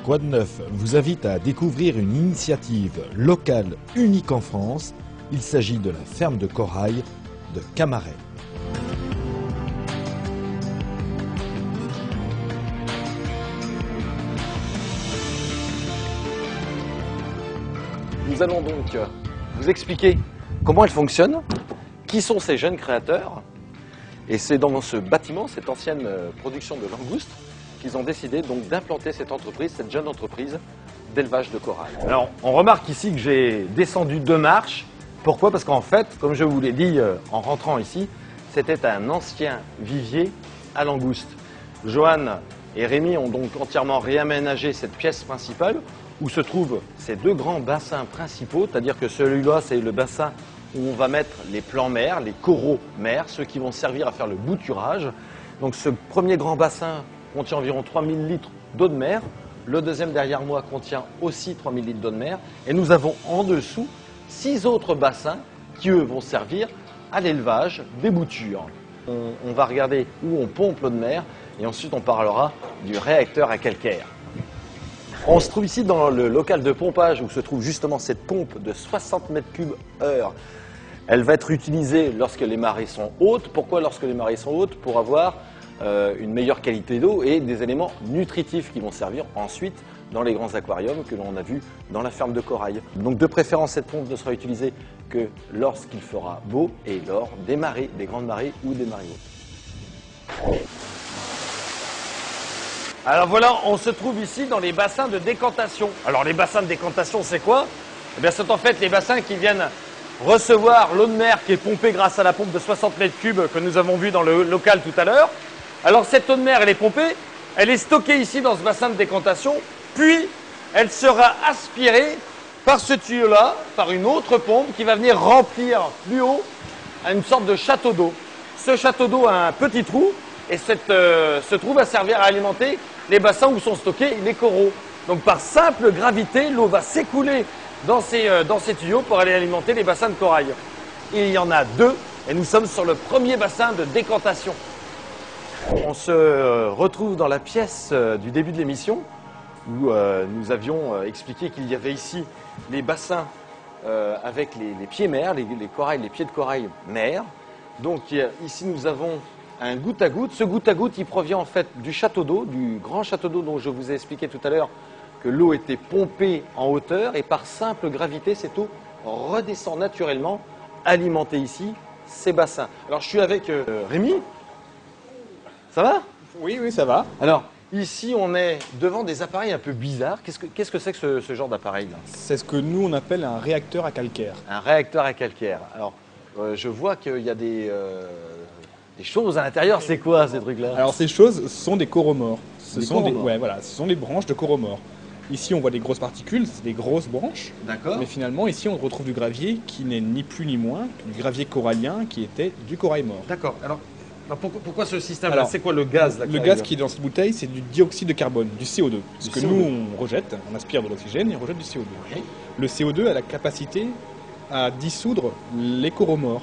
Quoi de neuf vous invite à découvrir une initiative locale unique en France. Il s'agit de la ferme de corail de Camaret. Nous allons donc vous expliquer comment elle fonctionne, qui sont ces jeunes créateurs. Et c'est dans ce bâtiment, cette ancienne production de langoustes, qu'ils ont décidé donc d'implanter cette entreprise, cette jeune entreprise d'élevage de corail. Alors, on remarque ici que j'ai descendu 2 marches. Pourquoi? Parce qu'en fait, comme je vous l'ai dit en rentrant ici, c'était un ancien vivier à langoustes. Johan et Rémi ont donc entièrement réaménagé cette pièce principale où se trouvent ces 2 grands bassins principaux, c'est-à-dire que celui-là, c'est le bassin où on va mettre les plants mers, les coraux mers, ceux qui vont servir à faire le bouturage. Donc ce premier grand bassin contient environ 3000 litres d'eau de mer. Le deuxième derrière moi contient aussi 3000 litres d'eau de mer. Et nous avons en dessous 6 autres bassins qui, eux, vont servir à l'élevage des boutures. On va regarder où on pompe l'eau de mer et ensuite on parlera du réacteur à calcaire. On se trouve ici dans le local de pompage où se trouve justement cette pompe de 60 mètres cubes heure. Elle va être utilisée lorsque les marées sont hautes. Pourquoi lorsque les marées sont hautes? Pour avoir une meilleure qualité d'eau et des éléments nutritifs qui vont servir ensuite dans les grands aquariums que l'on a vus dans la ferme de corail. Donc de préférence, cette pompe ne sera utilisée que lorsqu'il fera beau et lors des marées, des grandes marées ou des marées hautes. Alors voilà, on se trouve ici dans les bassins de décantation. Alors les bassins de décantation, c'est quoi? Eh bien, c'est en fait les bassins qui viennent recevoir l'eau de mer qui est pompée grâce à la pompe de 60 mètres cubes que nous avons vu dans le local tout à l'heure. Alors cette eau de mer, elle est pompée, elle est stockée ici dans ce bassin de décantation, puis elle sera aspirée par ce tuyau-là, par une autre pompe qui va venir remplir plus haut à une sorte de château d'eau. Ce château d'eau a un petit trou et ce trou va servir à alimenter les bassins où sont stockés les coraux. Donc par simple gravité, l'eau va s'écouler dans ces tuyaux pour aller alimenter les bassins de corail. Et il y en a 2 et nous sommes sur le premier bassin de décantation. On se retrouve dans la pièce du début de l'émission où nous avions expliqué qu'il y avait ici les bassins avec les pieds mers, les pieds de corail mer. Donc ici nous avons un goutte à goutte. Ce goutte à goutte, il provient en fait du château d'eau, du grand château d'eau dont je vous ai expliqué tout à l'heure que l'eau était pompée en hauteur et par simple gravité, cette eau redescend naturellement, alimenter ici ces bassins. Alors je suis avec Rémi. Ça va? Oui, oui, ça va. Alors ici, on est devant des appareils un peu bizarres. Qu'est-ce que c'est que ce genre d'appareil là? C'est ce que nous, on appelle un réacteur à calcaire. Un réacteur à calcaire. Alors, je vois qu'il y a des choses à l'intérieur. C'est quoi ces trucs-là? Alors, ces choses, ce sont des coraux morts. Ce sont des branches de coraux morts. Ici, on voit des grosses particules, c'est des grosses branches. D'accord. Mais finalement, ici, on retrouve du gravier qui n'est ni plus ni moins que du gravier corallien qui était du corail mort. D'accord. Alors pourquoi ce système-là? C'est quoi le gaz là? Le gaz qui est dans cette bouteille, c'est du dioxyde de carbone, du CO2. Ce que nous, on rejette, on aspire de l'oxygène et on rejette du CO2. Oui. Le CO2 a la capacité à dissoudre les coraux morts.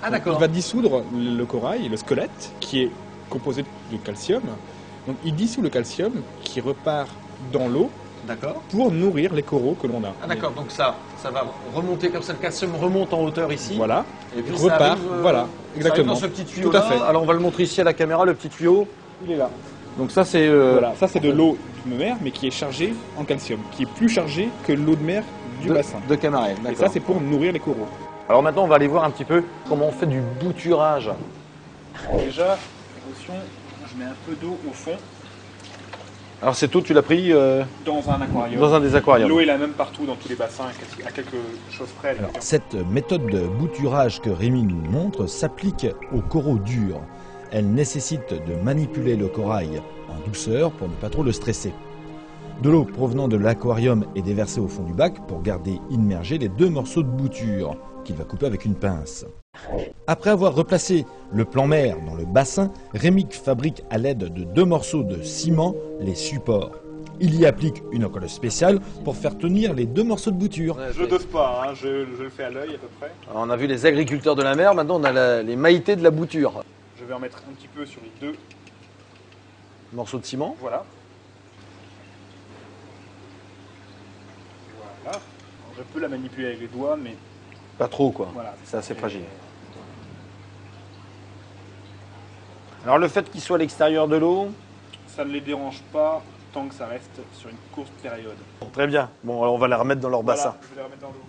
Ah d'accord. Il va dissoudre le corail, le squelette, qui est composé de calcium. Donc il dissout le calcium qui repart dans l'eau. D'accord. Pour nourrir les coraux que l'on a. Ah d'accord, donc ça va remonter comme ça, le calcium remonte en hauteur ici. Voilà. Et puis repart, ça arrive, voilà, exactement. Ça arrive dans ce petit tuyau Tout à là. fait. Alors on va le montrer ici à la caméra, le petit tuyau. Il est là. Donc ça c'est... Voilà, ça c'est de l'eau de mer, mais qui est chargée en calcium, qui est plus chargée que l'eau de mer du bassin. De Camaret, d'accord. Et ça c'est pour nourrir les coraux. Alors maintenant on va aller voir un petit peu comment on fait du bouturage. Déjà, précaution, je mets un peu d'eau au fond. Alors cette eau tu l'as pris dans un aquarium. Dans un des aquariums. L'eau est la même partout dans tous les bassins, à quelque chose près. Alors, cette méthode de bouturage que Rémi nous montre s'applique aux coraux durs. Elle nécessite de manipuler le corail en douceur pour ne pas trop le stresser. De l'eau provenant de l'aquarium est déversée au fond du bac pour garder immergés les 2 morceaux de bouture qu'il va couper avec une pince. Après avoir replacé le plan mer dans le bassin, Rémi fabrique à l'aide de 2 morceaux de ciment les supports. Il y applique une encolle spéciale pour faire tenir les 2 morceaux de bouture. Je dose pas, hein, je le fais à l'œil à peu près. Alors, on a vu les agriculteurs de la mer, maintenant on a les mailletés de la bouture. Je vais en mettre un petit peu sur les 2 Morceaux de ciment. Voilà. Je peux la manipuler avec les doigts, mais Pas trop, quoi. voilà. C'est assez fragile. Alors le fait qu'il soit à l'extérieur de l'eau, Ça ne les dérange pas tant que ça reste sur une courte période. très bien. Bon, alors on va les remettre dans leur bassin. Voilà, je vais les remettre dans l'eau.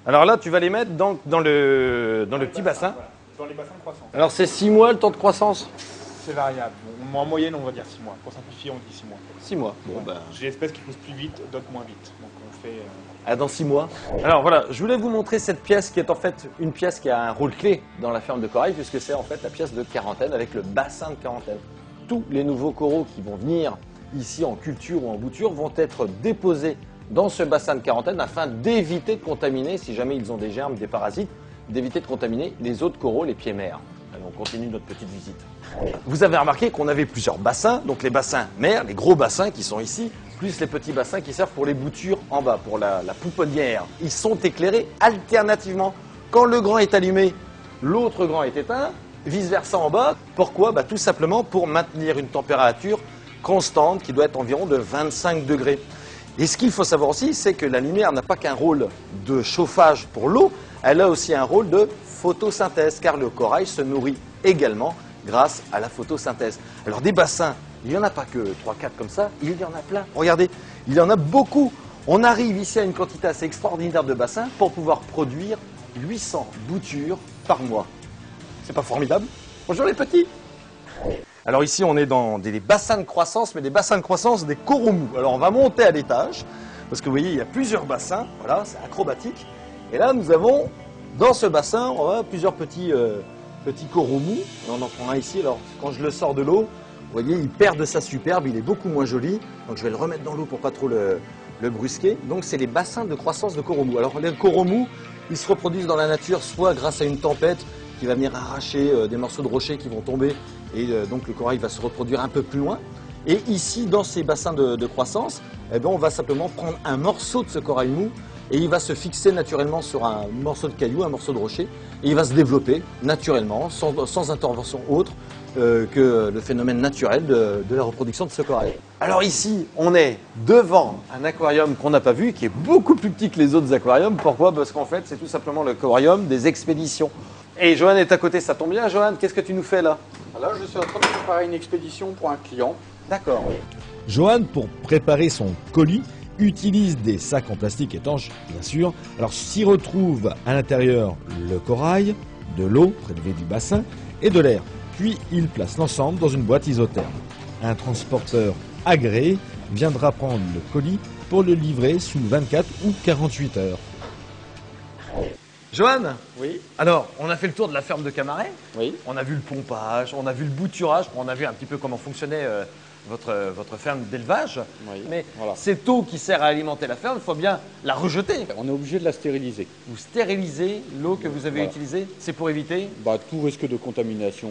Alors là, tu vas les mettre dans le petit bassin. Voilà. Dans les bassins de croissance. Alors c'est 6 mois le temps de croissance? C'est variable. En moyenne, on va dire 6 mois. Pour simplifier, on dit 6 mois. 6 mois. Bon, ben... J'ai des espèces qui poussent plus vite, d'autres moins vite. Donc on fait... Ah, dans 6 mois. Alors voilà, je voulais vous montrer cette pièce qui est en fait une pièce qui a un rôle clé dans la ferme de corail, puisque c'est en fait la pièce de quarantaine avec le bassin de quarantaine. Tous les nouveaux coraux qui vont venir ici en culture ou en bouture vont être déposés dans ce bassin de quarantaine afin d'éviter de contaminer, si jamais ils ont des germes, des parasites, d'éviter de contaminer les autres coraux, les pieds mères. Allez, on continue notre petite visite. Vous avez remarqué qu'on avait plusieurs bassins, donc les bassins mères, les gros bassins qui sont ici, plus les petits bassins qui servent pour les boutures en bas, pour la pouponnière. Ils sont éclairés alternativement. Quand le grand est allumé, l'autre grand est éteint, vice-versa en bas. Pourquoi? Tout simplement pour maintenir une température constante qui doit être environ de 25 degrés. Et ce qu'il faut savoir aussi, c'est que la lumière n'a pas qu'un rôle de chauffage pour l'eau, elle a aussi un rôle de photosynthèse, car le corail se nourrit également grâce à la photosynthèse. Alors des bassins, il n'y en a pas que 3-4 comme ça, il y en a plein. Regardez, il y en a beaucoup. On arrive ici à une quantité assez extraordinaire de bassins pour pouvoir produire 800 boutures par mois. C'est pas formidable? Bonjour les petits. Alors ici on est dans des bassins de croissance, mais des bassins de croissance des coraux mous. Alors on va monter à l'étage, parce que vous voyez il y a plusieurs bassins, voilà, c'est acrobatique. Et là nous avons, dans ce bassin, on va plusieurs petits coraux mous. On en prend un ici, alors quand je le sors de l'eau, vous voyez il perd de sa superbe, il est beaucoup moins joli. Donc je vais le remettre dans l'eau pour pas trop le brusquer. Donc c'est les bassins de croissance de coraux mous. Alors les coraux mous, ils se reproduisent dans la nature, soit grâce à une tempête qui va venir arracher des morceaux de rochers qui vont tomber, et donc le corail va se reproduire un peu plus loin. Et ici, dans ces bassins de croissance, on va simplement prendre un morceau de ce corail mou et il va se fixer naturellement sur un morceau de caillou, un morceau de rocher, et il va se développer naturellement, sans intervention autre que le phénomène naturel de la reproduction de ce corail. Alors ici, on est devant un aquarium qu'on n'a pas vu, qui est beaucoup plus petit que les autres aquariums. Pourquoi? Parce qu'en fait, c'est tout simplement l'aquarium des expéditions. Et Johan est à côté, ça tombe bien. Johan, qu'est-ce que tu nous fais là? Là, je suis en train de préparer une expédition pour un client. D'accord. Johan, pour préparer son colis, utilise des sacs en plastique étanches, bien sûr. Alors s'y retrouve à l'intérieur le corail, de l'eau prélevée du bassin et de l'air. Puis il place l'ensemble dans une boîte isotherme. Un transporteur agréé viendra prendre le colis pour le livrer sous 24 ou 48 heures. Johan, Oui, alors on a fait le tour de la ferme de Camaret. oui. On a vu le pompage, on a vu le bouturage, on a vu un petit peu comment fonctionnait votre ferme d'élevage. Oui, Mais voilà. cette eau qui sert à alimenter la ferme, il faut bien la rejeter. On est obligé de la stériliser. Vous stérilisez l'eau que vous avez Voilà. utilisée, c'est pour éviter. Tout risque de contamination.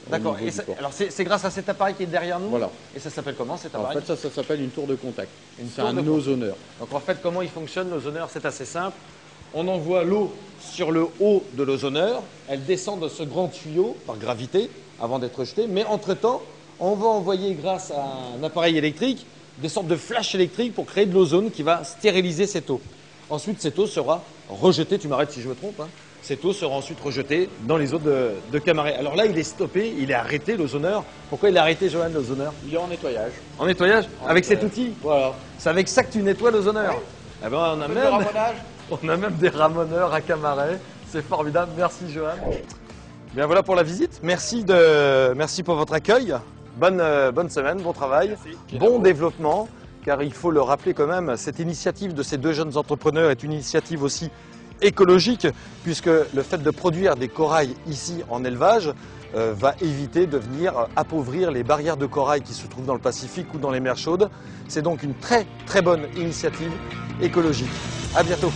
D'accord. Au niveau Et du ça- corps. alors c'est grâce à cet appareil qui est derrière nous. Voilà. Et ça s'appelle comment cet En appareil? fait, ça s'appelle une tour de contact. C'est tour un de contact. ozoneur. Donc en fait, comment il fonctionne l'ozoneur? C'est assez simple. On envoie l'eau sur le haut de l'ozoneur. Elle descend de ce grand tuyau par gravité avant d'être jetée. Mais entre-temps, on va envoyer grâce à un appareil électrique des sortes de flashs électriques pour créer de l'ozone qui va stériliser cette eau. Ensuite, cette eau sera rejetée. Tu m'arrêtes si je me trompe. Cette eau sera ensuite rejetée dans les eaux de Camaret. Alors là, il est stoppé, il est arrêté, l'ozoneur. Pourquoi il est arrêté, Johan, l'ozoneur? Il est en nettoyage. En nettoyage? Avec cet nettoyage. outil? Voilà. C'est avec ça que tu nettoies l'ozoneur? Eh ben, on a Le même... ramonage. On a même des ramoneurs à Camaret. C'est formidable. Merci, Johan. Bien, voilà pour la visite. Merci pour votre accueil. Bonne semaine, bon travail, bon développement. Car il faut le rappeler quand même, cette initiative de ces deux jeunes entrepreneurs est une initiative aussi écologique, puisque le fait de produire des corails ici en élevage va éviter de venir appauvrir les barrières de corail qui se trouvent dans le Pacifique ou dans les mers chaudes. C'est donc une très très bonne initiative écologique. À bientôt.